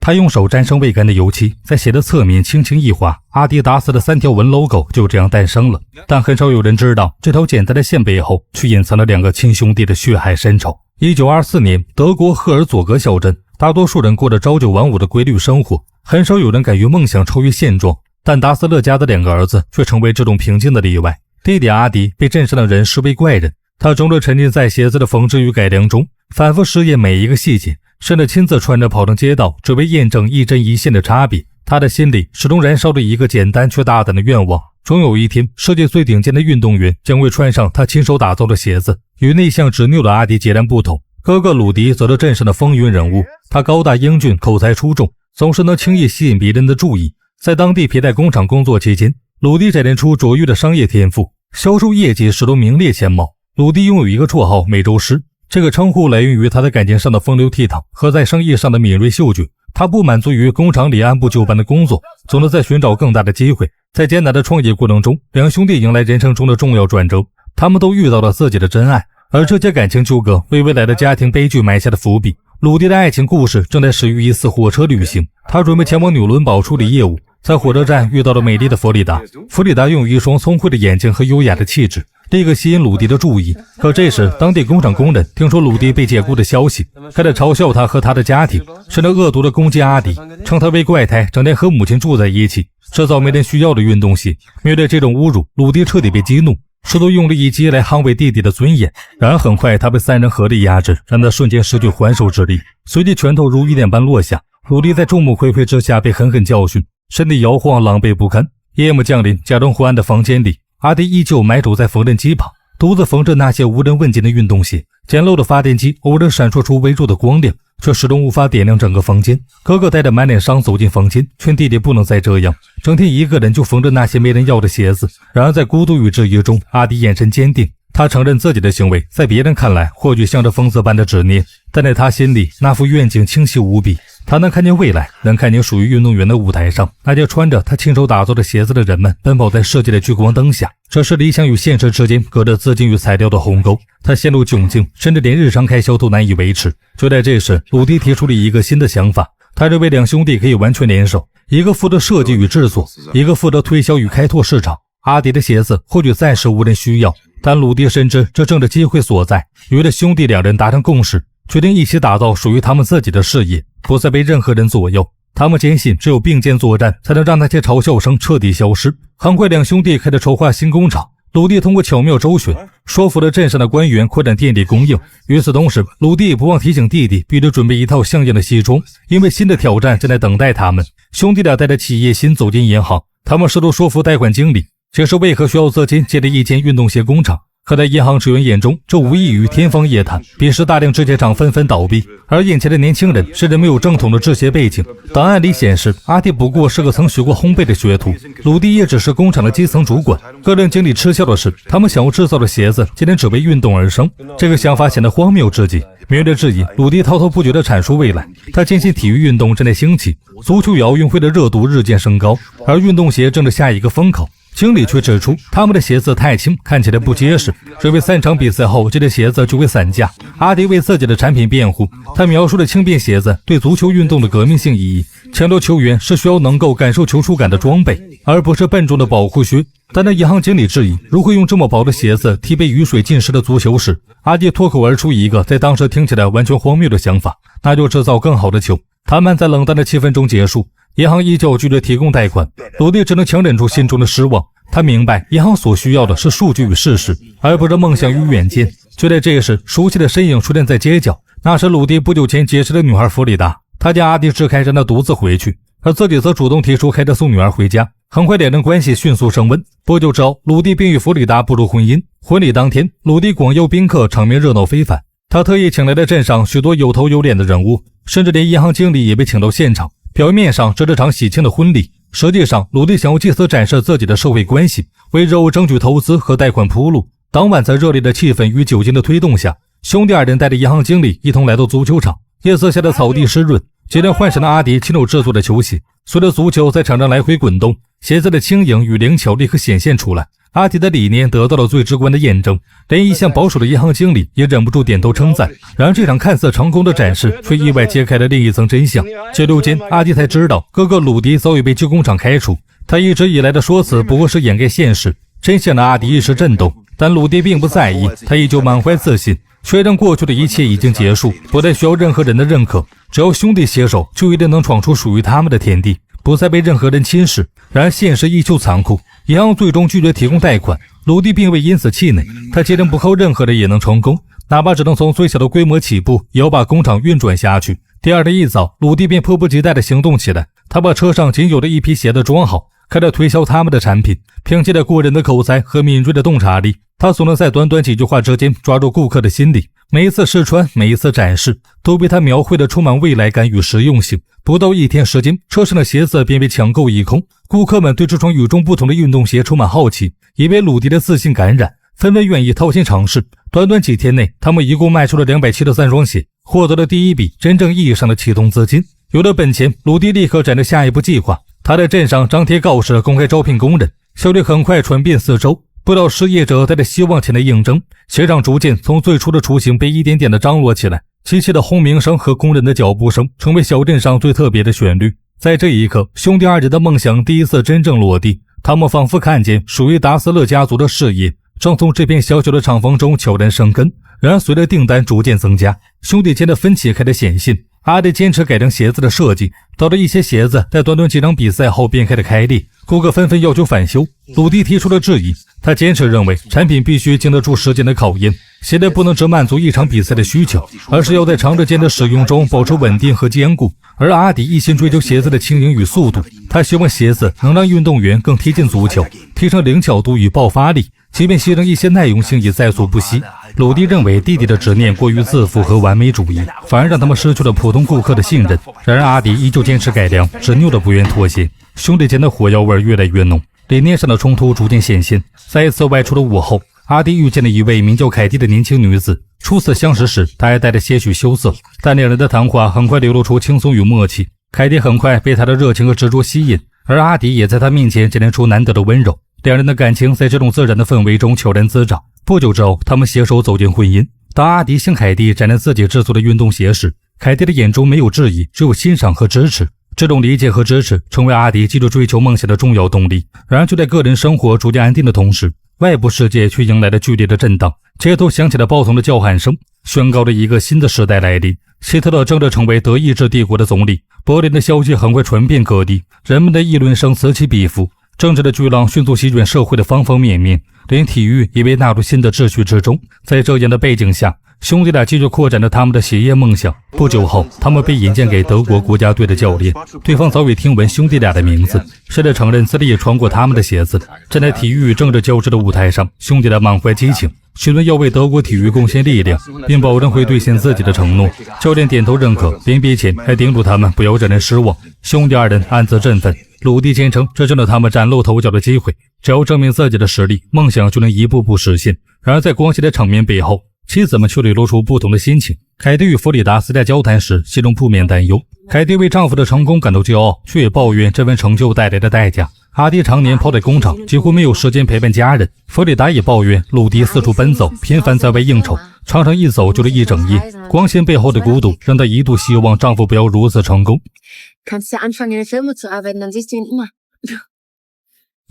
他用手沾上未干的油漆，在鞋的侧面轻轻一划，阿迪达斯的3条纹 logo 就这样诞生了。但很少有人知道，这条简单的线背后却隐藏了2个亲兄弟的血海深仇。1924年，德国赫尔佐格小镇，大多数人过着朝九晚五的规律生活，很少有人敢于梦想超越现状。但达斯勒家的2个儿子却成为这种平静的例外。弟弟阿迪被镇上的人视为怪人，他终日沉浸在鞋子的缝制与改良中，反复试验每一个细节，甚至亲自穿着跑上街道，只为验证一针一线的差别。他的心里始终燃烧着一个简单却大胆的愿望，终有一天，世界最顶尖的运动员将会穿上他亲手打造的鞋子。与内向执拗的阿迪截然不同，哥哥鲁迪则是镇上的风云人物。他高大英俊，口才出众，总是能轻易吸引别人的注意。在当地皮带工厂工作期间，鲁迪展现出卓越的商业天赋，销售业绩始终名列前茅。鲁迪拥有一个绰号，美洲狮。这个称呼来源于他在感情上的风流倜傥和在生意上的敏锐嗅觉。他不满足于工厂里按部就班的工作，总是在寻找更大的机会。在艰难的创业过程中，2兄弟迎来人生中的重要转折，他们都遇到了自己的真爱，而这些感情纠葛为未来的家庭悲剧埋下了伏笔。鲁迪的爱情故事正在始于一次火车旅行，他准备前往纽伦堡处理业务，在火车站遇到了美丽的弗里达。弗里达拥有一双聪慧的眼睛和优雅的气质，立刻吸引鲁迪的注意。可这时，当地工厂工人听说鲁迪被解雇的消息，开始嘲笑他和他的家庭，甚至恶毒地攻击阿迪，称他为怪胎，整天和母亲住在一起，制造没人需要的运动鞋。面对这种侮辱，鲁迪彻底被激怒，试图用力一击来捍卫弟弟的尊严。然而很快，他被3人合力压制，让他瞬间失去还手之力，随即拳头如雨点般落下。鲁迪在众目睽睽之下被狠狠教训，身体摇晃，狼狈不堪。夜幕降临，假装昏暗的房间里，阿迪依旧埋首在缝纫机旁，独自缝制那些无人问津的运动鞋。简陋的发电机偶尔闪烁出微弱的光亮，却始终无法点亮整个房间。哥哥带着满脸伤走进房间，劝弟弟不能再这样，整天一个人就缝着那些没人要的鞋子。然而在孤独与质疑中，阿迪眼神坚定，他承认自己的行为在别人看来或许像着疯子般的执念，但在他心里那幅愿景清晰无比。他能看见未来，能看见属于运动员的舞台上，那些穿着他亲手打造的鞋子的人们奔跑在世界的聚光灯下。这是理想与现实之间隔着资金与材料的鸿沟，他陷入窘境，甚至连日常开销都难以维持。就在这时，鲁迪提出了一个新的想法，他认为2兄弟可以完全联手，一个负责设计与制作，一个负责推销与开拓市场。阿迪的鞋子或许暂时无人需要，但鲁迪深知这正是机会所在。于是兄弟2人达成共识，决定一起打造属于他们自己的事业，不再被任何人左右。他们坚信只有并肩作战，才能让那些嘲笑声彻底消失。很快2兄弟开始筹划新工厂，鲁迪通过巧妙周旋，说服了镇上的官员扩展电力供应。与此同时，鲁迪不忘提醒弟弟必须准备一套像样的西装，因为新的挑战正在等待他们。兄弟俩带着企业心走进银行，他们试图说服贷款经理，解释为何需要资金建立一间运动鞋工厂。可在银行职员眼中，这无异于天方夜谭，彼时大量制鞋厂纷纷倒闭，而眼前的年轻人甚至没有正统的制鞋背景。档案里显示，阿弟不过是个曾学过烘焙的学徒，鲁迪也只是工厂的基层主管。更令经理嗤笑的是，他们想要制造的鞋子竟然只为运动而生，这个想法显得荒谬至极。面对质疑，鲁迪滔滔不绝地阐述未来，他坚信体育运动正在兴起，足球与奥运会的热度日渐升高，而运动鞋正是下一个风口。经理却指出，他们的鞋子太轻，看起来不结实，认为3场比赛后这类鞋子就会散架。阿迪为自己的产品辩护，他描述了轻便鞋子对足球运动的革命性意义，强调球员是需要能够感受球触感的装备，而不是笨重的保护靴。但当银行经理质疑如何用这么薄的鞋子踢被雨水浸湿的足球时，阿迪脱口而出一个在当时听起来完全荒谬的想法，那就制造更好的球。谈判在冷淡的气氛中结束，银行依旧拒绝提供贷款，鲁迪只能强忍住心中的失望。他明白银行所需要的是数据与事实，而不是梦想与远见。就在这时，熟悉的身影出现在街角，那是鲁迪不久前结识的女孩弗里达。他将阿迪支开，让他独自回去，而自己则主动提出开车送女儿回家。很快2人关系迅速升温，不久之后，鲁迪并与弗里达步入婚姻。婚礼当天，鲁迪广邀宾客，场面热闹非凡。他特意请来了镇上许多有头有脸的人物，甚至连银行经理也被请到现场。表面上这场喜庆的婚礼，实际上鲁迪想要借此展示自己的社会关系，为日后争取投资和贷款铺路。当晚在热烈的气氛与酒精的推动下，兄弟2人带着银行经理一同来到足球场。夜色下的草地湿润，接着换上了阿迪亲手制作的球鞋，随着足球在场上来回滚动，鞋子的轻盈与灵巧立刻显现出来。阿迪的理念得到了最直观的验证，连一向保守的银行经理也忍不住点头称赞。然而这场看似成功的展示却意外揭开了另一层真相。交流间，阿迪才知道哥哥鲁迪早已被旧工厂开除，他一直以来的说辞不过是掩盖现实。真相的阿迪一时震动，但鲁迪并不在意，他依旧满怀自信，确认过去的一切已经结束，不再需要任何人的认可，只要兄弟携手，就一定能闯出属于他们的天地，不再被任何人轻视。然而现实依旧残酷，银行最终拒绝提供贷款，鲁迪并未因此气馁，他决定不靠任何人也能成功，哪怕只能从最小的规模起步，也要把工厂运转下去。第二天一早，鲁迪便迫不及待地行动起来，他把车上仅有的一批鞋子装好，开始推销他们的产品。凭借着过人的口才和敏锐的洞察力，他总能在短短几句话之间抓住顾客的心理。每一次试穿，每一次展示，都被他描绘的充满未来感与实用性。不到一天时间，车上的鞋子便被抢购一空。顾客们对这双与众不同的运动鞋充满好奇，也被鲁迪的自信感染，纷纷愿意掏钱尝试。短短几天内，他们一共卖出了273双鞋，获得了第一笔真正意义上的启动资金。有了本钱，鲁迪立刻展着下一步计划。他在镇上张贴告示，公开招聘工人，效率很快传遍四周。不少失业者带着希望前来应征，鞋上逐渐从最初的雏形被一点点的张罗起来。机器的轰鸣声和工人的脚步声成为小镇上最特别的旋律。在这一刻，兄弟二人的梦想第一次真正落地，他们仿佛看见属于达斯勒家族的事业正从这片小小的厂房中悄然生根。然而随着订单逐渐增加，兄弟间的分歧开始显现。阿迪坚持改良鞋子的设计，导致一些鞋子在短短几场比赛后便开始开裂，顾客纷纷要求返修。鲁迪提出了质疑，他坚持认为产品必须经得住时间的考验，鞋子不能只满足一场比赛的需求，而是要在长时间的使用中保持稳定和坚固。而阿迪一心追求鞋子的轻盈与速度，他希望鞋子能让运动员更贴近足球，提升灵巧度与爆发力，即便牺牲一些耐用性也在所不惜。鲁迪认为弟弟的执念过于自负和完美主义，反而让他们失去了普通顾客的信任。然而阿迪依旧坚持改良，执拗的不愿妥协。兄弟间的火药味越来越浓，理念上的冲突逐渐显现。在一次外出的午后，阿迪遇见了一位名叫凯蒂的年轻女子。初次相识时，她还带着些许羞涩，但两人的谈话很快流露出轻松与默契。凯蒂很快被她的热情和执着吸引，而阿迪也在她面前展现出难得的温柔。两人的感情在这种自然的氛围中悄然滋长。不久之后，他们携手走进婚姻。当阿迪向凯蒂展示自己制作的运动鞋时，凯蒂的眼中没有质疑，只有欣赏和支持。这种理解和支持成为阿迪继续追求梦想的重要动力。然而就在个人生活逐渐安定的同时，外部世界却迎来了剧烈的震荡。街头响起了暴动的叫喊声，宣告着一个新的时代来临。希特勒正式成为德意志帝国的总理。柏林的消息很快传遍各地，人们的议论声此起彼伏。政治的巨浪迅速席卷社会的方方面面，连体育也被纳入新的秩序之中。在这样的背景下，兄弟俩继续扩展着他们的鞋业梦想。不久后，他们被引荐给德国国家队的教练，对方早已听闻兄弟俩的名字，甚至承认自己也穿过他们的鞋子。站在体育与政治交织的舞台上，兄弟俩满怀激情，许诺要为德国体育贡献力量，并保证会兑现自己的承诺。教练点头认可，临别前还叮嘱他们不要让人失望。兄弟二人暗自振奋。鲁迪坚称这正是他们崭露头角的机会，只要证明自己的实力，梦想就能一步步实现。然而在光鲜的场面背后，妻子们却流露出不同的心情。凯蒂与弗里达私下交谈时，心中不免担忧。凯蒂为丈夫的成功感到骄傲，却也抱怨这份成就带来的代价。阿迪常年泡在工厂，几乎没有时间陪伴家人。弗里达也抱怨鲁迪四处奔走，频繁在外应酬，常常一走就是一整夜。光鲜背后的孤独让她一度希望丈夫不要如此成功。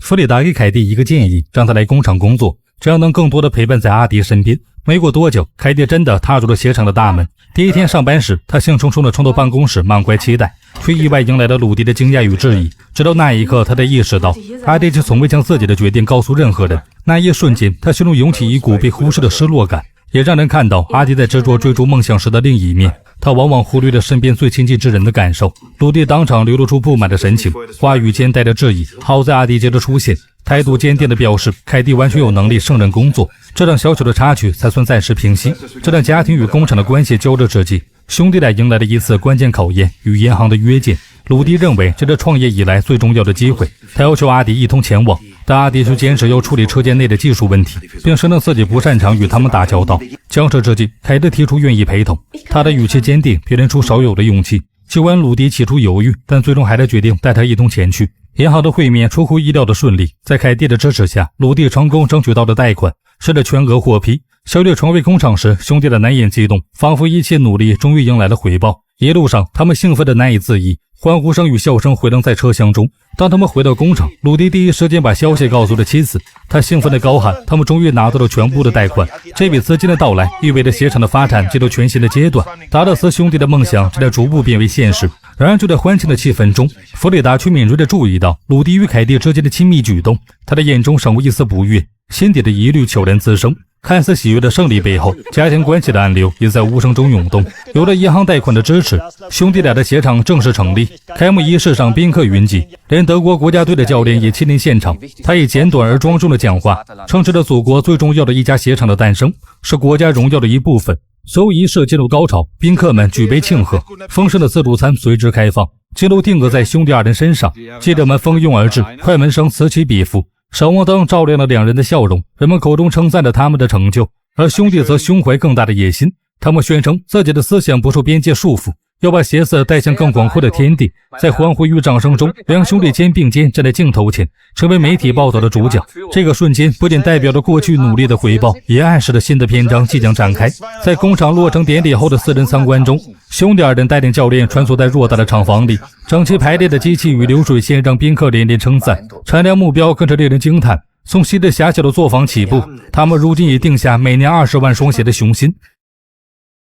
弗里达给凯蒂一个建议，让她来工厂工作，这样能更多的陪伴在阿迪身边。没过多久，凯蒂真的踏入了鞋厂的大门。第一天上班时，她兴冲冲地冲到办公室，满怀期待，却意外迎来了鲁迪的惊讶与质疑。直到那一刻，她才意识到阿迪却从未将自己的决定告诉任何人。那一瞬间，她心中涌起一股被忽视的失落感，也让人看到阿迪在执着追逐梦想时的另一面。他往往忽略了身边最亲近之人的感受。鲁迪当场流露出不满的神情，话语间带着质疑。好在阿迪接着出现，态度坚定地表示凯蒂完全有能力胜任工作，这场小小的插曲才算暂时平息。这段家庭与工厂的关系交织之际，兄弟俩迎来了一次关键考验与银行的约见。鲁迪认为这是创业以来最重要的机会，他要求阿迪一同前往，但阿迪却坚持要处理车间内的技术问题，并声称自己不擅长与他们打交道。僵持之际，凯蒂提出愿意陪同，他的语气坚定，表现出少有的勇气。尽管鲁迪起初犹豫，但最终还是决定带他一同前去。银行的会面出乎意料的顺利，在凯蒂的支持下，鲁迪成功争取到了贷款，甚至全额获批。小李成为工厂时，兄弟的难掩激动，仿佛一切努力终于迎来了回报。一路上，他们兴奋得难以自抑，欢呼声与笑声回荡在车厢中。当他们回到工厂，鲁迪第一时间把消息告诉了妻子，他兴奋地高喊：他们终于拿到了全部的贷款。这笔资金的到来意味着鞋厂的发展进入全新的阶段，达勒斯兄弟的梦想正在逐步变为现实。然而就在欢庆的气氛中，弗里达却敏锐地注意到鲁迪与凯蒂之间的亲密举动，他的眼中闪过一丝不悦，心底的疑虑悄然滋生。看似喜悦的胜利背后，家庭关系的暗流也在无声中涌动。有了银行贷款的支持，兄弟俩的鞋厂正式成立。开幕仪式上宾客云集，连德国国家队的教练也亲临现场。他以简短而庄重的讲话，称这是祖国最重要的一家鞋厂的诞生，是国家荣耀的一部分。所有仪式进入高潮，宾客们举杯庆贺，丰盛的自助餐随之开放，镜头定格在兄弟二人身上，记者们蜂拥而至，快门声此起彼伏。闪光灯照亮了两人的笑容，人们口中称赞着他们的成就，而兄弟则胸怀更大的野心。他们宣称自己的思想不受边界束缚，要把鞋子带向更广阔的天地。在欢呼与掌声中，两兄弟肩并肩站在镜头前，成为媒体报道的主角。这个瞬间不仅代表着过去努力的回报，也暗示着新的篇章即将展开。在工厂落成典礼后的私人参观中，兄弟二人带领教练穿梭在偌大的厂房里，整齐排列的机器与流水线让宾客连连称赞，产量目标更是令人惊叹。从昔日狭小的作坊起步，他们如今已定下每年20万双鞋的雄心。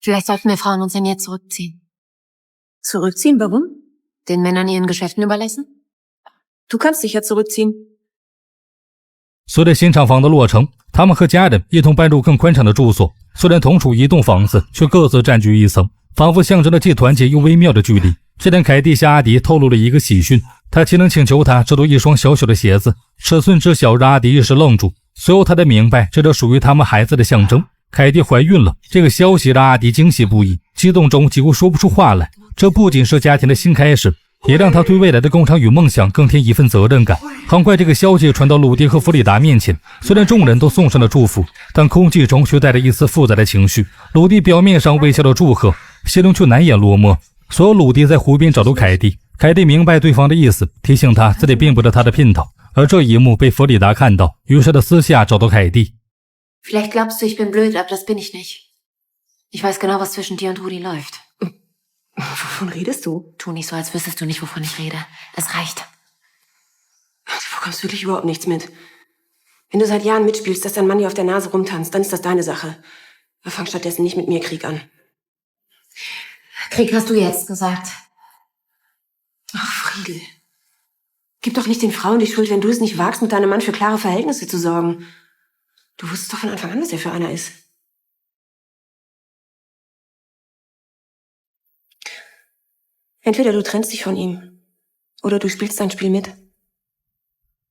Vielleicht sollten wir Frauen uns denn jetzt zurückziehen. Zurückziehen? Warum? Den Männern ihren Geschäften überlassen? Du kannst dich ja zurückziehen. 随着新厂房的落成，他们和家人一同搬入更宽敞的住所。虽然同处一栋房子，却各自占据一层，仿佛象征着既团结又微妙的距离。这天，凯蒂向阿迪透露了一个喜讯，他岂能请求他制作一双小小的鞋子，尺寸之小让阿迪一时愣住。随后他才明白，这属于他们孩子的象征。凯蒂怀孕了，这个消息让阿迪惊喜不已，激动中几乎说不出话来。这不仅是家庭的新开始，也让他对未来的工厂与梦想更添一份责任感。很快，这个消息传到鲁迪和弗里达面前，虽然众人都送上了祝福，但空气中却带着一丝复杂的情绪。鲁迪表面上微笑的祝贺，心中却难掩落寞。所有鲁迪在湖边找到凯蒂，凯蒂明白对方的意思，提醒他自己并不是他的姘头。而这一幕被弗里达看到，于是他私下找到凯蒂。Vielleicht glaubst du, ich bin blöd, aber das bin ich nicht. Ich weiß genau, was zwischen dir und Rudi läuft. Wovon redest du? Tu nicht so, als wüsstest du nicht, wovon ich rede. Es reicht. Du bekommst wirklich überhaupt nichts mit. Wenn du seit Jahren mitspielst, dass dein Mann dir auf der Nase rumtanzt, dann ist das deine Sache. Fang stattdessen nicht mit mir Krieg an. Krieg hast du jetzt gesagt. Ach, Friedel. Gib doch nicht den Frauen die Schuld, wenn du es nicht wagst, mit deinem Mann für klare Verhältnisse zu sorgen. Du wusstest doch von Anfang an, was er für einer ist. Entweder du trennst dich von ihm, oder du spielst sein Spiel mit.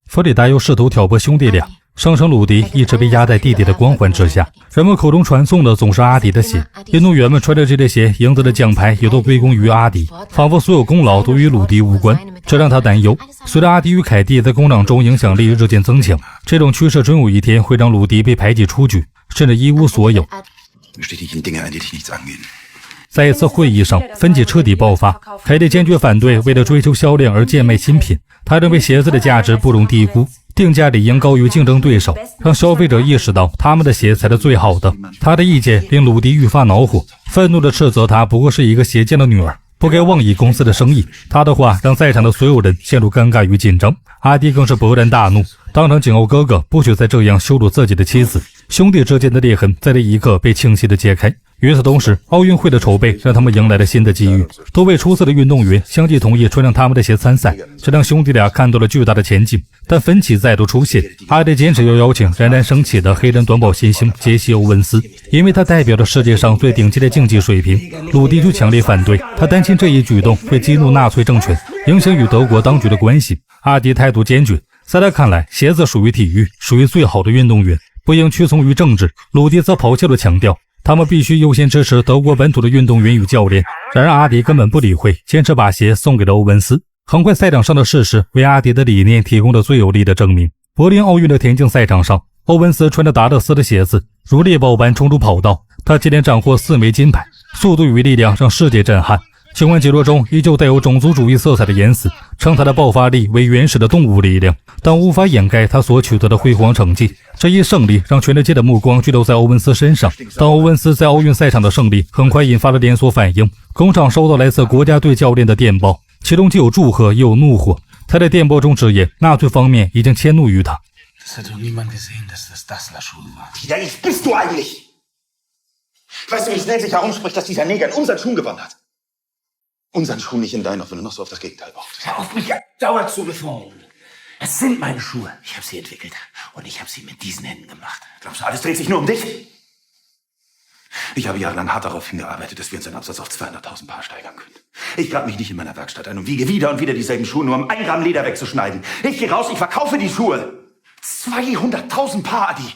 弗里达又试图挑拨兄弟俩，声称鲁迪一直被压在弟弟的光环之下。人们口中传颂的总是阿迪的鞋，运动员们穿着这类鞋赢得的奖牌也都归功于阿迪，仿佛所有功劳都与鲁迪无关，这让他担忧。随着阿迪与凯蒂在工厂中影响力日渐增强，这种趋势终有一天会让鲁迪被排挤出局，甚至一无所有。在一次会议上，分歧彻底爆发。凯蒂坚决反对为了追求销量而贱卖新品，他认为鞋子的价值不容低估，定价理应高于竞争对手，让消费者意识到他们的鞋才是最好的。他的意见令鲁迪愈发恼火，愤怒地斥责他不过是一个鞋匠的女儿，不该妄议公司的生意。他的话让在场的所有人陷入尴尬与紧张，阿迪更是勃然大怒，当场警告哥哥不许再这样羞辱自己的妻子。兄弟之间的裂痕在这一刻被清晰地揭开。与此同时，奥运会的筹备让他们迎来了新的机遇，多位出色的运动员相继同意穿上他们的鞋参赛，这让兄弟俩看到了巨大的前景。但分歧再度出现，阿迪坚持要邀请冉冉升起的黑人短跑新星杰西·欧文斯，因为他代表着世界上最顶级的竞技水平。鲁迪就强烈反对，他担心这一举动会激怒纳粹政权，影响与德国当局的关系。阿迪态度坚决，在他看来，鞋子属于体育，属于最好的运动员，不应屈从于政治。鲁迪则咆哮地强调，他们必须优先支持德国本土的运动员与教练。然而阿迪根本不理会，坚持把鞋送给了欧文斯。很快，赛场上的事实为阿迪的理念提供了最有力的证明。柏林奥运的田径赛场上，欧文斯穿着达勒斯的鞋子如猎豹般冲出跑道，他接连斩获4枚金牌，速度与力量让世界震撼。尽管记录中依旧带有种族主义色彩的言辞，称他的爆发力为原始的动物力量，但无法掩盖他所取得的辉煌成绩。这一胜利让全世界的目光聚焦在欧文斯身上。当欧文斯在奥运赛场的胜利很快引发了连锁反应，工厂收到来自国家队教练的电报，其中既有祝贺又有怒火。他在电报中直言，纳粹方面已经迁怒于他。Ja, ich bist du eigentlich? Weißt du, wie schnell sich herumspricht, dass dieser Neger in unseren Schuhen gewonnen hat? Unseren Schuhen, nicht in deinen, auch wenn du noch so auf das Gegenteil brauchst. Hör auf, mich dauernd zu befaulen. Es sind meine Schuhe. Ich habe sie entwickelt. Und ich habe sie mit diesen Händen gemacht. Glaubst du, alles dreht sich nur um dich? Ich habe jahrelang hart darauf hingearbeitet, dass wir unseren Absatz auf 200.000 Paar steigern können. Ich grab mich nicht in meiner Werkstatt ein und wiege wieder und wieder dieselben Schuhe, nur um 1 Gramm Leder wegzuschneiden. Ich gehe raus, ich verkaufe die Schuhe. 200.000 Paar, Adi.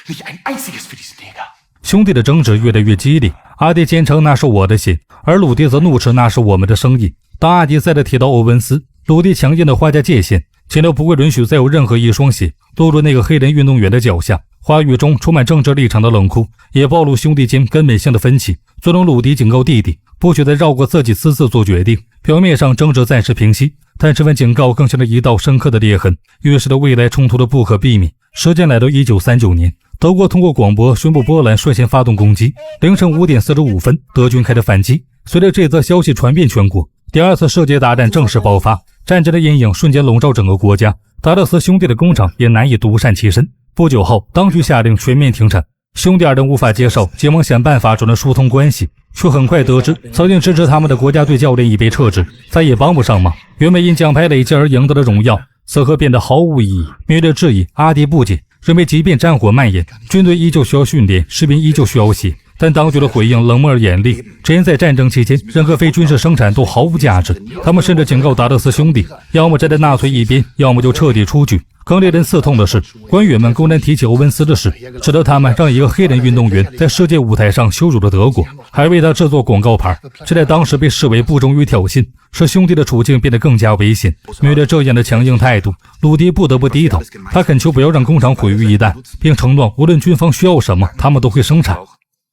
Nicht ein einziges für diesen Neger. 兄弟的争执越来越激烈，阿迪坚称那是我的血，而鲁迪则怒斥那是我们的生意。当阿迪再次提到欧文斯，鲁迪强硬地划下界限，强调不会允许再有任何一双鞋落入那个黑人运动员的脚下。话语中充满政治立场的冷酷，也暴露兄弟间根本性的分歧。最终鲁迪警告弟弟，不许再绕过自己私自做决定。表面上争执暂时平息，但这份警告更像是一道深刻的裂痕，预示着未来冲突的不可避免。时间来到1939年，德国通过广播宣布波兰率先发动攻击。凌晨5点45分，德军开始反击。随着这则消息传遍全国，第二次世界大战正式爆发，战争的阴影瞬间笼罩整个国家。达勒斯兄弟的工厂也难以独善其身。不久后，当局下令全面停产。兄弟二人无法接受，急忙想办法准备疏通关系，却很快得知曾经支持他们的国家队教练已被撤职，再也帮不上忙。原本因奖牌累积而赢得的荣耀，此刻变得毫无意义。面对质疑，阿迪不解，认为即便战火蔓延，军队依旧需要训练，士兵依旧需要血。但当局的回应冷漠而严厉，直言在战争期间，任何非军事生产都毫无价值。他们甚至警告达勒斯兄弟，要么站在纳粹一边，要么就彻底出局。更令人刺痛的是，官员们公然提起欧文斯的事，使得他们让一个黑人运动员在世界舞台上羞辱了德国，还为他制作广告牌，这在当时被视为不忠与挑衅，使兄弟的处境变得更加危险。面对这样的强硬态度，鲁迪不得不低头，他恳求不要让工厂毁于一旦，并承诺无论军方需要什么，他们都会生产。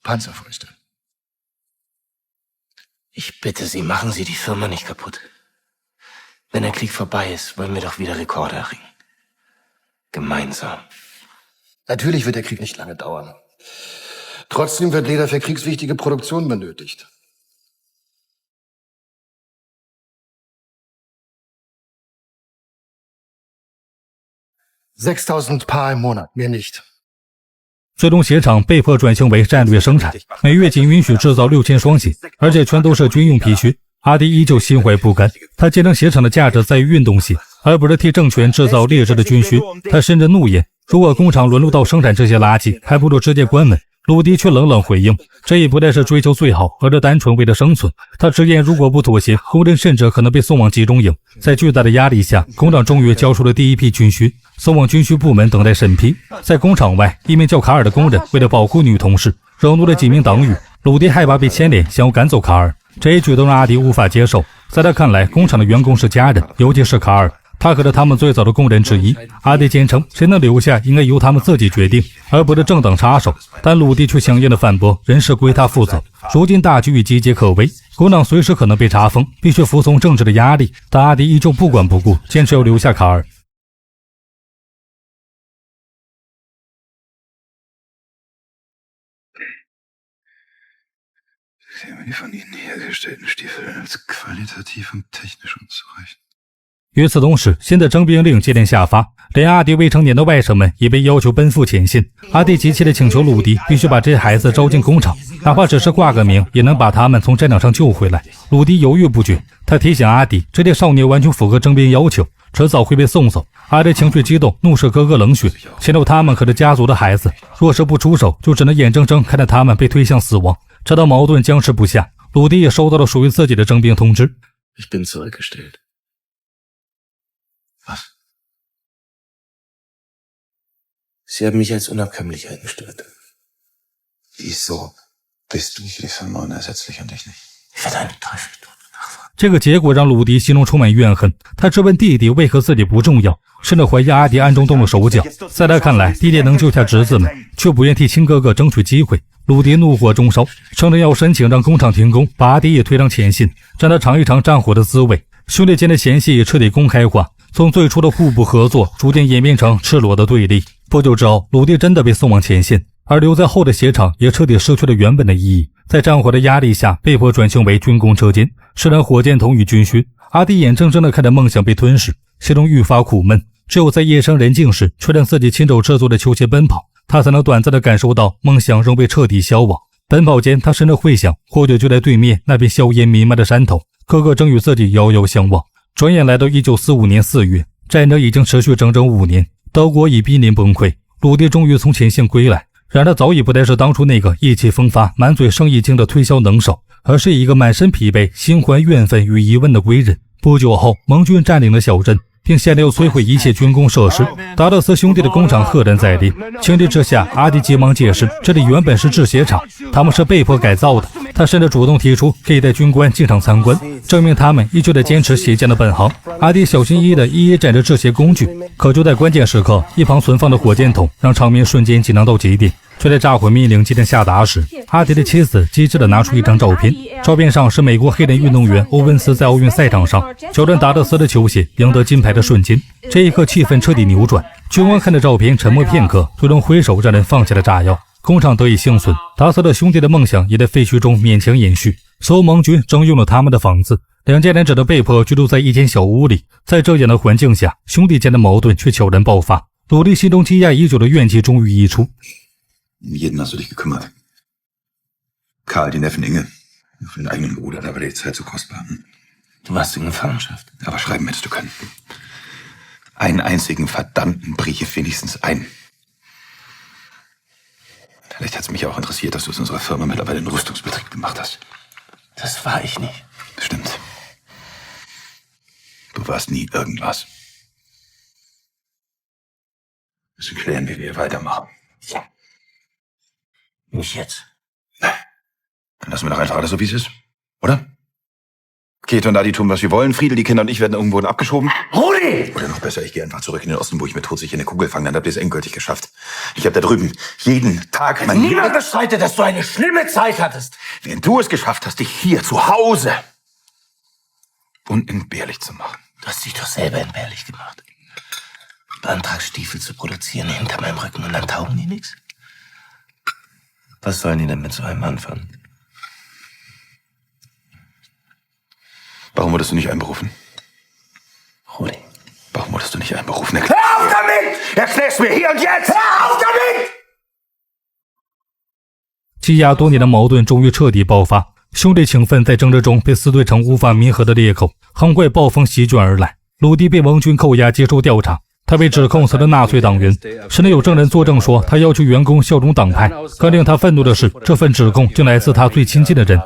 Panzerfäuste. Ich bitte Sie, machen Sie die Firma nicht kaputt. Wenn der Krieg vorbei ist, wollen wir doch wieder Rekorde erringen. Gemeinsam. Natürlich wird der Krieg nicht lange dauern. Trotzdem wird Leder für kriegswichtige Produktion benötigt. $6.000 Paar im Monat, mehr nicht.最终鞋厂被迫转型为战略生产，每月仅允许制造6000双鞋，而且全都是军用皮靴。阿迪依旧心怀不甘，他坚称鞋厂的价值在于运动鞋，而不是替政权制造劣质的军靴。他甚至怒言，如果工厂沦落到生产这些垃圾，还不如直接关门。鲁迪却冷冷回应，这已不再是追求最好，而是单纯为了生存。他直言，如果不妥协，工人甚至可能被送往集中营。在巨大的压力下，工厂终于交出了第一批军靴，送往军需部门等待审批。在工厂外，一名叫卡尔的工人为了保护女同事，惹怒了几名党羽。鲁迪害怕被牵连，想要赶走卡尔，这一举动让阿迪无法接受。在他看来，工厂的员工是家人，尤其是卡尔。他可是他们最早的工人之一。阿迪坚称，谁能留下应该由他们自己决定，而不是正等插手。但鲁迪却强硬地反驳，人事归他负责。如今大局已岌岌可危，工厂随时可能被查封，必须服从政治的压力。但阿迪依旧不管不顾，坚持要留下卡尔。Die von Ihnen hergestellten Stiefel als qualitativ und technisch unzureichend。与此同时，新的征兵令接连下发，连阿迪未成年的外甥们也被要求奔赴前线。阿迪急切地请求鲁迪必须把这些孩子招进工厂，哪怕只是挂个名，也能把他们从战场上救回来。鲁迪犹豫不决，他提醒阿迪，这些少年完全符合征兵要求，迟早会被送走。阿迪情绪激动，怒视哥哥冷血，强调他们可是家族的孩子，若是不出手，就只能眼睁睁看着他们被推向死亡。直到矛盾僵持不下，鲁迪也收到了属于自己的征兵通知。Ich bin zurückgestellt. Was? Sie haben mich als unabkömmlich eingestellt. Wieso bist du für die Firma unersetzlich und ich nicht? Ich werde einen Teufel tun. 这个结果让鲁迪心中充满怨恨，他质问弟弟为何自己不重要，甚至怀疑阿迪暗中动了手脚。在他看来，弟弟能救下侄子们，却不愿替亲哥哥争取机会，鲁迪怒火中烧，声称要申请让工厂停工，把阿迪也推上前线，让他尝一尝战火的滋味。兄弟间的嫌隙彻底公开化，从最初的互不合作，逐渐演变成赤裸的对立。不久之后，鲁迪真的被送往前线，而留在后的鞋厂也彻底失去了原本的意义。在战火的压力下，被迫转型为军工车间，施展火箭筒与军靴。阿迪眼睁睁地看着梦想被吞噬，心中愈发苦闷。只有在夜深人静时，确认自己亲手制作的球鞋奔跑，他才能短暂地感受到梦想仍被彻底消亡。奔跑间，他甚至会想，或许就在对面那片硝烟弥漫的山头，哥哥正与自己遥遥相望。转眼来到1945年4月，战争已经持续整整5年，德国已濒临崩溃。鲁迪终于从前线归来，然而他早已不再是当初那个意气风发、满嘴生意经的推销能手，而是一个满身疲惫、心怀怨愤与疑问的归人。不久后，盟军占领了小镇，并下令要摧毁一切军工设施。达勒斯兄弟的工厂赫然在列，情急之下，阿迪急忙解释，这里原本是制鞋厂，他们是被迫改造的。他甚至主动提出可以带军官进场参观，证明他们依旧在坚持鞋匠的本行。阿迪小心翼翼地一一展示制鞋工具，可就在关键时刻，一旁存放的火箭筒让场面瞬间紧张到极点。却在炸毁命令即将下达时，阿迪的妻子机智地拿出一张照片，照片上是美国黑人运动员欧文斯在奥运赛场上挑战达勒斯的球鞋赢得金牌的瞬间。这一刻气氛彻底扭转，军官看着照片沉默片刻，最终挥手让人放下了炸药，工厂得以幸存。达斯的兄弟的梦想也在废墟中勉强延续，所有盟军征用了他们的房子，两家人只得被迫居住在一间小屋里。在这样的环境下，兄弟间的矛盾却悄然爆发，鲁迪心中积压已久的怨气终于溢出。Um jeden hast du dich gekümmert. Karl, die Neffen Inge. Für den eigenen Bruder, da war die Zeit so kostbar. Du warst in Gefangenschaft. Aber schreiben hättest du können. Einen einzigen verdammten Brief, wenigstens einen. Vielleicht hat es mich auch interessiert, dass du aus unserer Firma mittlerweile einen Rüstungsbetrieb gemacht hast. Das war ich nicht. Stimmt. Du warst nie irgendwas. Wir müssen klären, wie wir weitermachen. Nicht jetzt. Nein. Dann lassen wir doch einfach alles so, wie es ist. Oder? Käthe und Adi tun, was wir wollen. Friedel, die Kinder und ich werden irgendwo abgeschoben. Rudi! Oder noch besser, ich gehe einfach zurück in den Osten, wo ich mir todsicher eine Kugel fange. Dann habt ihr es endgültig geschafft. Ich habe da drüben jeden Tag mein Niemand bestreitet, dass du eine schlimme Zeit hattest. Während du es geschafft hast, dich hier zu Hause unentbehrlich zu machen. Du hast dich doch selber entbehrlich gemacht. Beantragst Stiefel zu produzieren hinter meinem Rücken und dann taugen die nichts. Was sollen die denn mit so einem anfangen? Warum wurdest du nicht einberufen? Rudi. Warum wurdest du nicht einberufen? Hör auf damit! Erklär's mir hier und jetzt! Hör auf damit! 积压多年的矛盾终于彻底爆发，兄弟情分在争执中被撕碎成无法弥合的裂口。很快暴风席卷而来，鲁迪被盟军扣押接受调查。他被指控是个纳粹党员，甚至有证人作证说他要求员工效忠党派。更令他愤怒的是，这份指控竟来自他最亲近的人。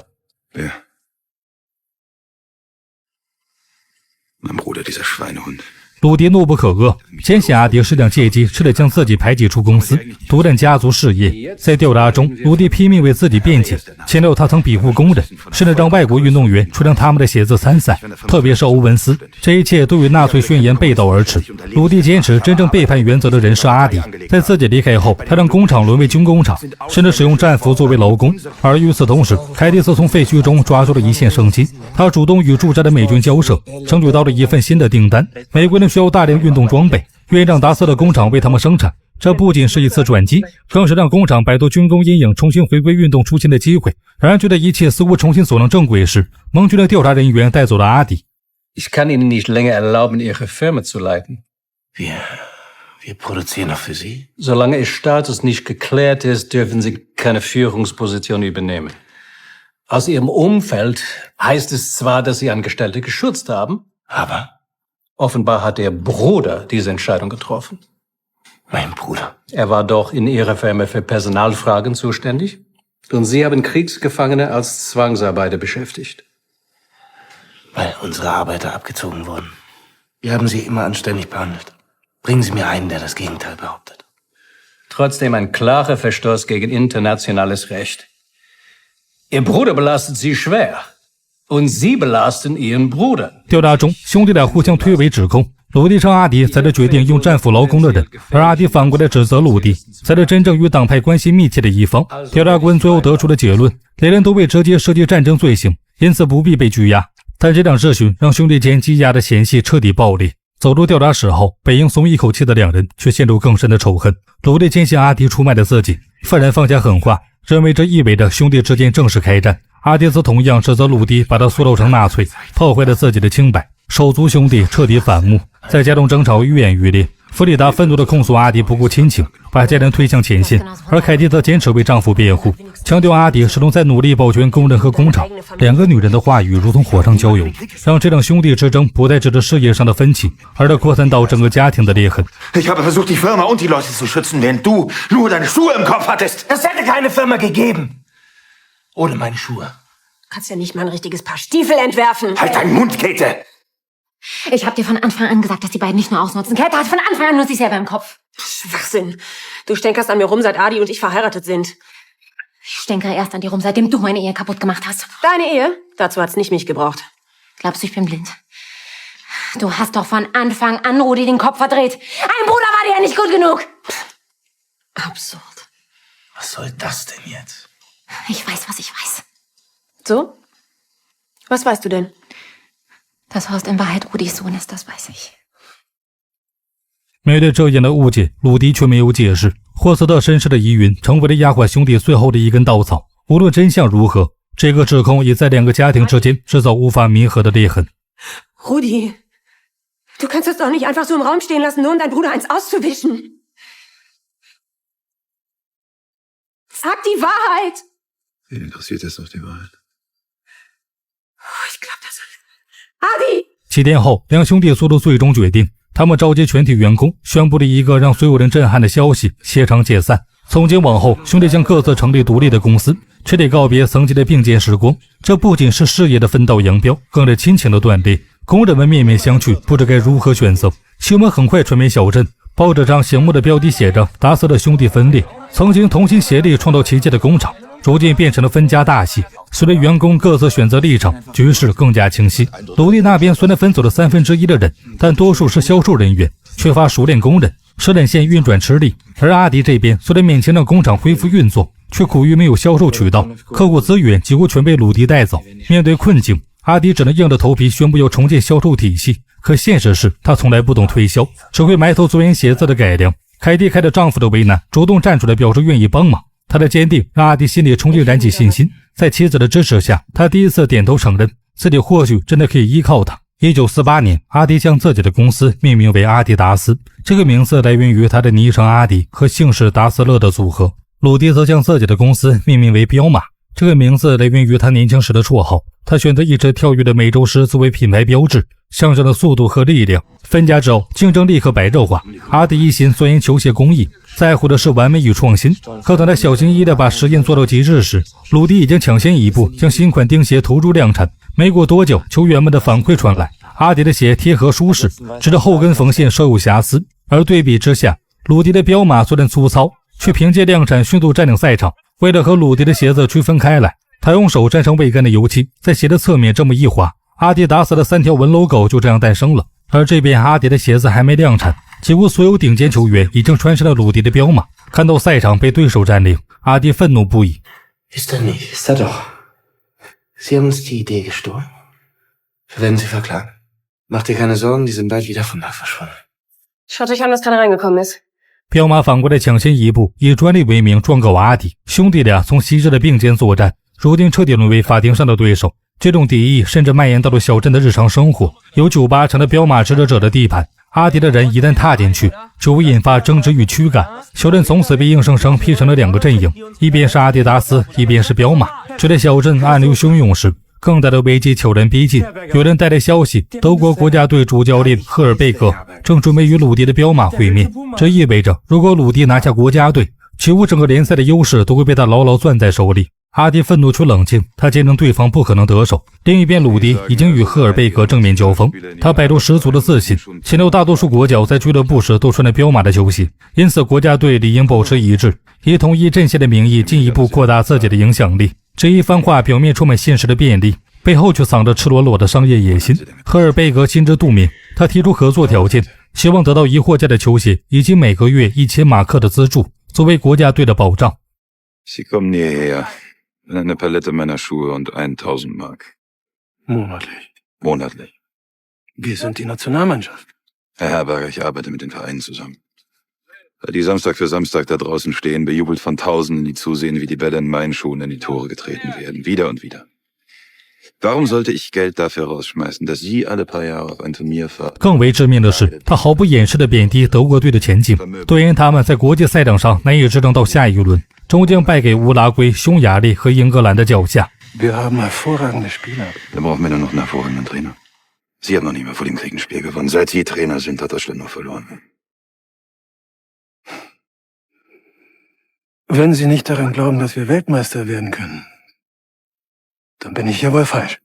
Mein Bruder, dieser Schweinehund. 鲁迪怒不可遏，坚信阿迪是想借机吃得将自己排挤出公司，独占家族事业。在调查中，鲁迪拼命为自己辩解，强调他曾庇护工人，甚至让外国运动员吹让他们的鞋子参赛，特别是欧文斯。这一切都与纳粹宣言背道而驰。鲁迪坚持真正背叛原则的人是阿迪，在自己离开后，他让工厂沦为军工厂，甚至使用战俘作为劳工。而与此同时，凯蒂斯从废墟中抓住了一线生机，他主动与驻扎的美军交涉，争取到了一份新的订单。美国人需要大量运动装备，愿意让达斯的工厂为他们生产。这不仅是一次转机，更是让工厂摆脱军工阴影，重新回归运动初心的机会。然而就在一切似乎重新走上正轨时，盟军的调查人员带走了阿迪。Ich kann Ihnen nicht länger erlauben, Ihre Firma zu leiten. Wir produzieren noch für Sie? Solange Ihr Status nicht geklärt ist, dürfen Sie keine Führungsposition übernehmen. Aus Ihrem Umfeld heißt es zwar, dass Sie Angestellte geschützt haben, aber offenbar hat Ihr Bruder diese Entscheidung getroffen. Mein Bruder? Er war doch in Ihrer Firma für Personalfragen zuständig und Sie haben Kriegsgefangene als Zwangsarbeiter beschäftigt. Weil unsere Arbeiter abgezogen wurden. Wir haben sie immer anständig behandelt. Bringen Sie mir einen, der das Gegenteil behauptet. Trotzdem ein klarer Verstoß gegen internationales Recht. Ihr Bruder belastet Sie schwer. Und Sie belasten Ihren Bruder。调查中，兄弟俩互相推诿指控，鲁迪称阿迪才是决定用战斧劳工的人，而阿迪反过来指责鲁迪才是真正与党派关系密切的一方。调查官最后得出的结论，两人都被直接涉及战争罪行，因此不必被拘押。但这场质询让兄弟间积压的嫌隙彻底爆裂。走入调查室后，本应松一口气的两人却陷入更深的仇恨。鲁迪坚信阿迪出卖了自己，愤然放下狠话，认为这意味着兄弟之间正式开战。阿迪则同样指责鲁迪把他塑造成纳粹，破坏了自己的清白。手足兄弟彻底反目，在家中争吵愈演愈烈。弗里达愤怒地控诉阿迪不顾亲情，把家人推向前线，而凯蒂则坚持为丈夫辩护，强调阿迪始终在努力保全工人和工厂。两个女人的话语如同火上浇油，让这场兄弟之争不再只是事业上的分歧，而是扩散到整个家庭的裂痕。Ich habe versucht, die Firma und die Leute zu schützen, während du nur deine Schuhe im Kopf hattest. Es hätte keine Firma gegeben. Ohne meine Schuhe. Kannst ja nicht mal ein richtiges Paar Stiefel entwerfen. Halt deinen Mund, Käthe! Ich habe dir von Anfang an gesagt, dass die beiden nicht nur ausnutzen. Käthe hat von Anfang an nur sich selber im Kopf. Schwachsinn. Du stänkerst an mir rum, seit Adi und ich verheiratet sind. Ich stänkere erst an dir rum, seitdem du meine Ehe kaputt gemacht hast. Deine Ehe? Dazu hat's nicht mich gebraucht. Glaubst du, ich bin blind? Du hast doch von Anfang an Rudi den Kopf verdreht. Ein Bruder war dir ja nicht gut genug. Absurd. Was soll das denn jetzt? Ich weiß, was ich weiß. So? Was weißt du denn? Dass Horst in Wahrheit Rudis Sohn ist, das weiß ich。 面对这样的误解，鲁迪却没有解释。霍斯特身世的疑云成为了压垮兄弟最后的一根稻草。无论真相如何，这个指控也在两个家庭之间制造无法弥合的裂痕。Rudi, du kannst das doch nicht einfach so im Raum stehen lassen, nur um dein Bruder eins auszuwischen. Sag die Wahrheit! Wen interessiert jetzt noch die Wahrheit? Ich glaub das. Adi! 7天后，两兄弟做出最终决定，他们召集全体员工，宣布了一个让所有人震撼的消息：携程解散。从今往后，兄弟将各自成立独立的公司，彻底告别曾经的并肩时光。这不仅是事业的分道扬镳，更是亲情的断裂。工人们面面相觑，不知该如何选择。新闻很快传遍小镇，报纸上醒目的标题写着：达斯的兄弟分裂，曾经同心协力创造奇迹的工厂，如今变成了分家大戏。随着员工各自选择立场，局势更加清晰。鲁迪那边虽然分走了1/3的人，但多数是销售人员，缺乏熟练工人，生产线运转吃力。而阿迪这边虽然勉强让工厂恢复运作，却苦于没有销售渠道，客户资源几乎全被鲁迪带走。面对困境，阿迪只能硬着头皮宣布要重建销售体系。可现实是他从来不懂推销，只会埋头钻研鞋子的改良。凯蒂看着丈夫的为难，主动站出来表示愿意帮忙。他的坚定让阿迪心里重新燃起信心，在妻子的支持下，他第一次点头承认自己或许真的可以依靠他。1948年，阿迪将自己的公司命名为阿迪达斯，这个名字来源于他的昵称阿迪和姓氏达斯勒的组合。鲁迪则将自己的公司命名为彪马，这个名字来源于他年轻时的绰号。他选择一只跳跃的美洲狮作为品牌标志，象征了速度和力量。分家之后，竞争力和白热化，阿迪一心钻研球鞋工艺，在乎的是完美与创新。可等他小心翼翼地把实验做到极致时，鲁迪已经抢先一步将新款钉鞋投入量产。没过多久，球员们的反馈传来，阿迪的鞋贴合舒适，只是后跟缝线稍有瑕疵。而对比之下，鲁迪的彪马虽然粗糙，却凭借量产迅速占领赛场。为了和鲁迪的鞋子区分开来，他用手沾上未干的油漆，在鞋的侧面这么一划，阿迪达斯的3条纹 logo 就这样诞生了。而这边阿迪的鞋子还没量产，几乎所有顶尖球员已经穿上了鲁迪的彪马。看到赛场被对手占领，阿迪愤怒不已。 Ist er nicht? Ist er doch. Sie haben uns die Idee gestohlen. Wir werden Sie verklagen. Mach dir keine Sorgen, die sind bald wieder von da verschwunden. Schaut euch an, was gerade reingekommen ist. 彪马反过来抢先一步，以专利为名状告阿迪。兄弟俩从昔日的并肩作战，如今彻底沦为法庭上的对手。这种敌意甚至蔓延到了小镇的日常生活，有酒吧成了彪马执着者的地盘。阿迪的人一旦踏进去，就会引发争执与驱赶。小镇从此被硬生生劈成了2个阵营，一边是阿迪达斯，一边是彪马。就在小镇暗流汹涌时，更大的危机悄然逼近。有人带来消息，德国国家队主教练赫尔贝格正准备与鲁迪的彪马会面。这意味着，如果鲁迪拿下国家队，几乎整个联赛的优势都会被他牢牢攥在手里。阿迪愤怒却冷静，他坚称对方不可能得手。另一边，鲁迪已经与赫尔贝格正面交锋，他摆出十足的自信。前头大多数国脚在俱乐部时都穿着彪马的球鞋，因此国家队理应保持一致，以统一阵线的名义进一步扩大自己的影响力。这一番话表面充满现实的便利，背后却藏着赤裸裸的商业野心。赫尔贝格心知肚明，他提出合作条件，希望得到1货价的球鞋以及每个月1000马克的资助，作为国家队的保障。Sie kommen hierher, eine Palette meiner Schuhe und 1000 Mark. Monatlich. Wir sind die Nationalmannschaft. Herr Herberger, ich arbeite mit den Vereinen zusammen. Weil die Samstag für Samstag da draußen stehen, bejubelt von Tausenden, die zusehen, wie die Bälle in meinen Schuhen in die Tore getreten werden. Wieder und wieder. Warum sollte ich Geld dafür rausschmeißen, dass Sie alle paar Jahre auf ein Turnier fahren？ 更为致命的是，他毫不掩饰地贬低德国队的前景，断言他们在国际赛场上难以支撑到下一轮，终将败给乌拉圭、匈牙利和英格兰的脚下。Wir haben hervorragende Spieler. Dann brauchen wir nur noch einen hervorragenden Trainer. Sie haben noch nie mehr vor dem Krieg ein Spiel gewonnen. Seit Sie Trainer sind, hat Deutschland nur verloren. Wenn Sie nicht daran glauben, dass wir Weltmeister werden können, dann bin ich ja wohl falsch。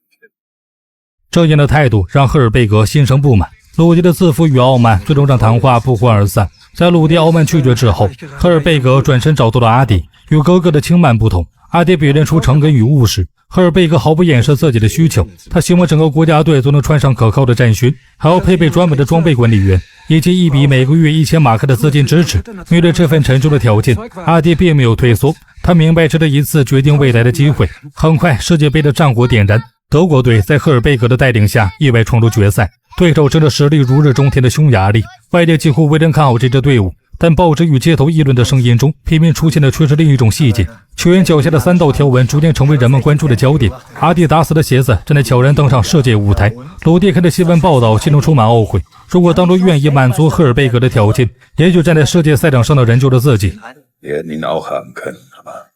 这样的态度让赫尔贝格心生不满，鲁迪的自负与傲慢最终让谈话不欢而散。在鲁迪傲慢拒绝之后，赫尔贝格转身找到了阿迪。与哥哥的轻慢不同，阿迪表现出诚恳与务实。赫尔贝格毫不掩饰自己的需求，他希望整个国家队都能穿上可靠的战靴，还要配备专门的装备管理员，以及一笔每个月1000马克的资金支持。面对这份沉重的条件，阿迪并没有退缩，他明白这是一次决定未来的机会。很快，世界杯的战火点燃，德国队在赫尔贝格的带领下意外冲入决赛，对手真的实力如日中天的匈牙利。外界几乎未能看好这支队伍，但报纸与街头议论的声音中，偏偏出现的却是另一种细节。球员脚下的3道条纹逐渐成为人们关注的焦点。阿迪达斯的鞋子正在悄然登上世界舞台。鲁迪看着新闻报道，心中充满懊悔。如果当初愿意满足赫尔贝格的条件，也许站在世界赛场上的人就是自己。Wir hätten ihn auch haben können, aber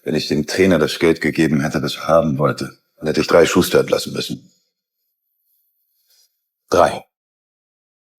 wenn ich dem Trainer das Geld gegeben hätte, das er haben wollte, dann hätte ich 3 Schuster entlassen müssen. 3。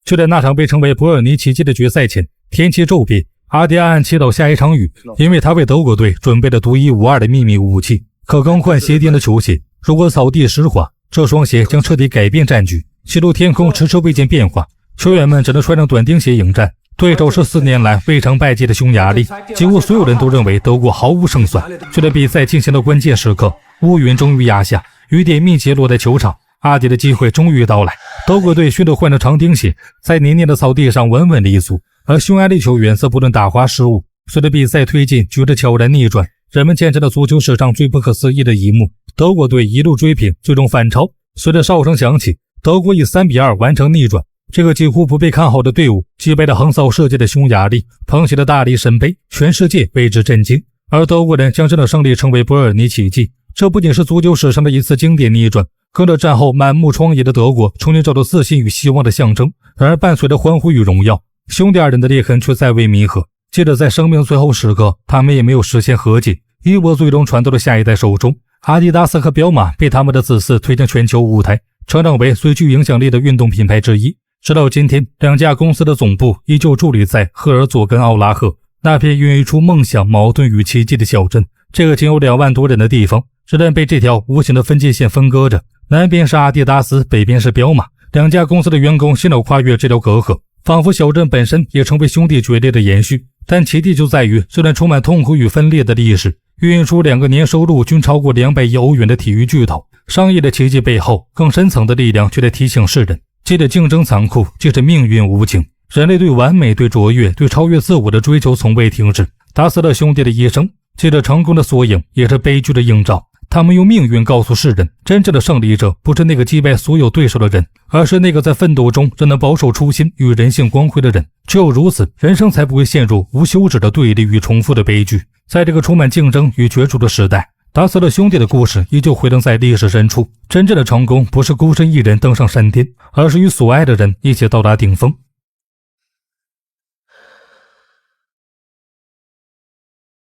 就在那场被称为伯尔尼奇迹的决赛前，天气骤变，阿迪暗暗祈祷下一场雨，因为他为德国队准备了独一无二的秘密武器——可更换鞋垫的球鞋。如果草地湿滑，这双鞋将彻底改变战局。西路天空迟迟未见变化，球员们只能穿上短钉鞋迎战。对手是4年来未尝败绩的匈牙利，几乎所有人都认为德国毫无胜算。就在比赛进行的关键时刻，乌云终于压下，雨点密集落在球场。阿迪的机会终于到来，德国队迅速换了长钉鞋，在泥泞的草地上稳稳立足，而匈牙利球员则不断打滑失误。随着比赛推进，局势悄然逆转，人们见证了足球史上最不可思议的一幕：德国队一路追平，最终反超。随着哨声响起，德国以3-2完成逆转。这个几乎不被看好的队伍击败了横扫世界的匈牙利，捧起了大力神杯，全世界为之震惊。而德国人将这场胜利称为伯尔尼奇迹，这不仅是足球史上的一次经典逆转，更是战后满目疮痍的德国重新找到自信与希望的象征。然而伴随着欢呼与荣耀，兄弟二人的裂痕却再未弥合。接着在生命最后时刻，他们也没有实现和解，衣钵最终传到了下一代手中。阿迪达斯和彪马被他们的子嗣推向全球舞台，成长为最具影响力的运动品牌之一。直到今天，两家公司的总部依旧伫立在赫尔佐根奥拉赫，那片孕育出梦想、矛盾与奇迹的小镇。这个仅有2万多人的地方，仍然被这条无形的分界线分割着。南边是阿迪达斯，北边是彪马，两家公司的员工先后跨越这条隔阂，仿佛小镇本身也成为兄弟决裂的延续。但奇迹就在于，这段充满痛苦与分裂的历史，孕育出2个年收入均超过200亿欧元的体育巨头。商业的奇迹背后，更深层的力量却在提醒世人，既是竞争残酷，既是命运无情。人类对完美、对卓越、对超越自我的追求从未停止。达斯勒兄弟的一生，既是成功的缩影，也是悲剧的映照。他们用命运告诉世人，真正的胜利者不是那个击败所有对手的人，而是那个在奋斗中仍能保守初心与人性光辉的人。只有如此，人生才不会陷入无休止的对立与重复的悲剧。在这个充满竞争与角逐的时代，达斯勒兄弟的故事依旧回荡在历史深处。真正的成功不是孤身一人登上山巅，而是与所爱的人一起到达顶峰。